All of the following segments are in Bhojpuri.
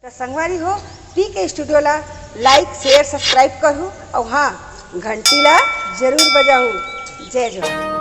तो संगवारी हो पीके स्टूडियो ला लाइक शेयर सब्सक्राइब करूँ और हाँ घंटी ला जरूर बजाऊँ। जय जवान।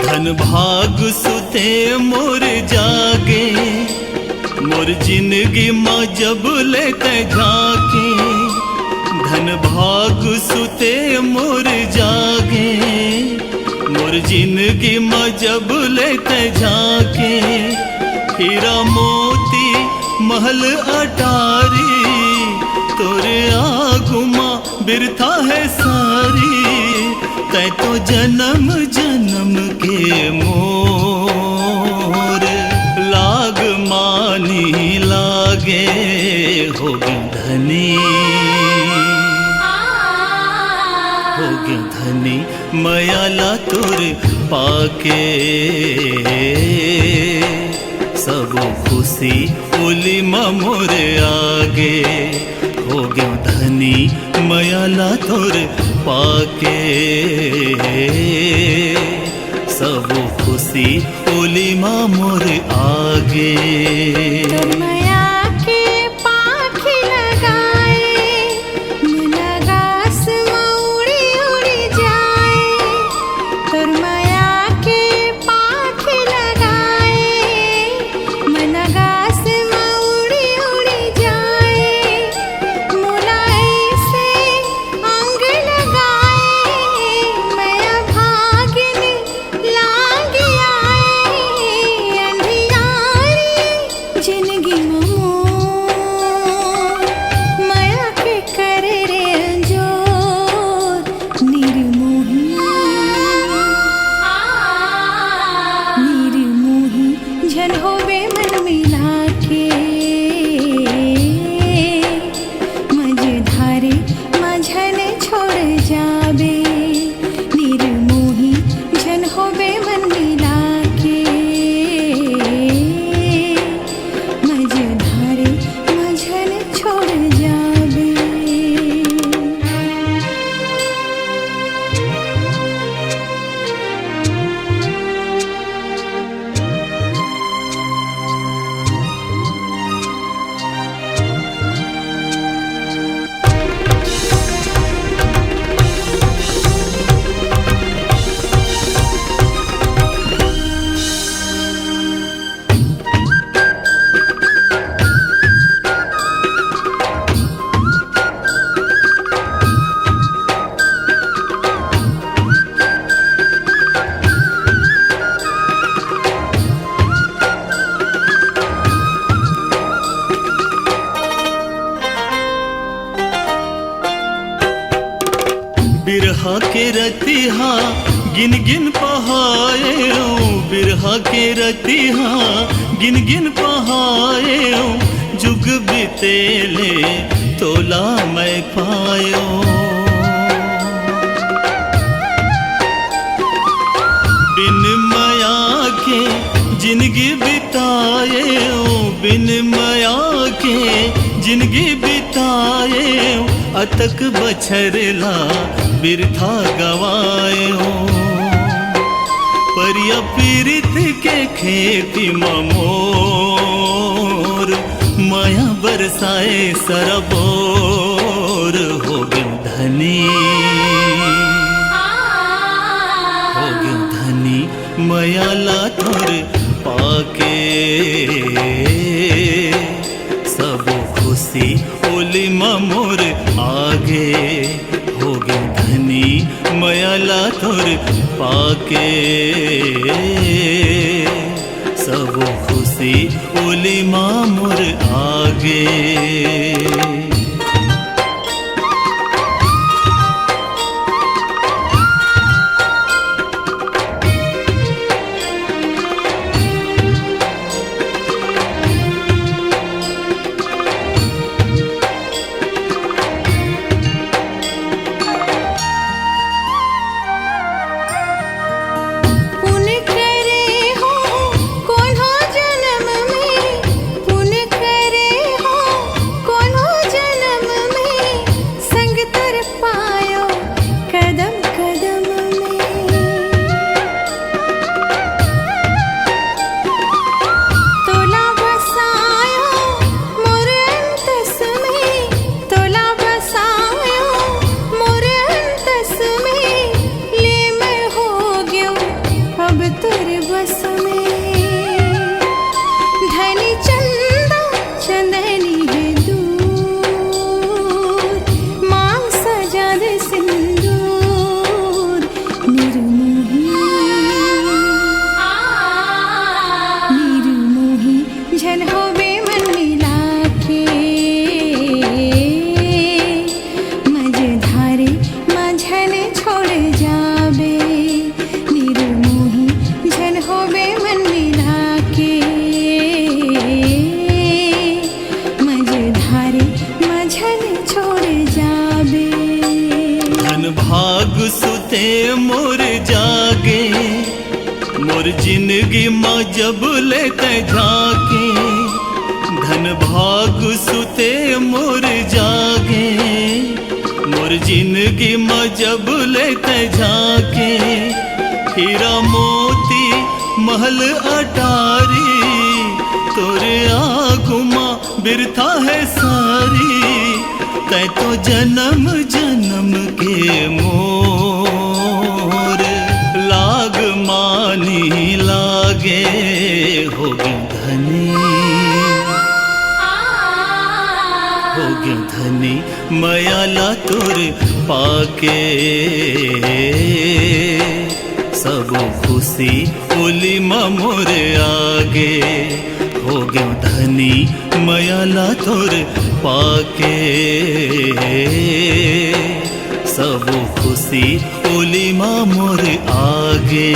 धन भाग सुते मोर जागे, मोर जिंदगी माँ जब लेते झाके। धन भाग सुते मोर जागे, मोर जिंदगी माँ जब लेते झाके। हीरा मोती महल अटारी, तोरे आगुमा बिरथा है सारी। तै तो जन्म जन्म के मोर लाग मानी लागे होगी धनी, होगी धनी मयाला तोर पाके। सब खुशी बोली मोर आगे होगी धनी मयाला तोर पाके। सब खुशी बोली माँ मोर आगे। बिरहा के रतिहा गिन गिन पहाए, बिरहा के रतिहा गिन गिन पहाए। जुग बितेले तोला मैं पायो, बिन माया के जिंदगी बिताए। बिन माया के जिंदगी बिताए, अतक बछरला बिरथा गवायो। परिया पीरित के खेती मोर, माया बरसाए सरबोर होगी धनी, होगी धनी मयाला तोर पाके। सब खुशी बोली मोर आगे होगी धनी मयाला तोर पाके। खुशी ओली माँ मोर आगे। भाग सुते मोर जागे, मोर जिंदगी माँ जब लेते झाके। धन भाग सुते मोर जागे, मोर जिंदगी माँ जब लेते झाके। हीरा मोती महल अटारी, तोरे आगुमा बिरथा है सारी। तै तो जन्म जन्म के मोर लाग मानी लागे। होगी धनी होगी धनी मयाला तोर पाके। सब खुशी ओली माँ मोर आगे। हो गयो धनी मयाला तोर पाके। सब खुशी ओली माँ मोर आगे।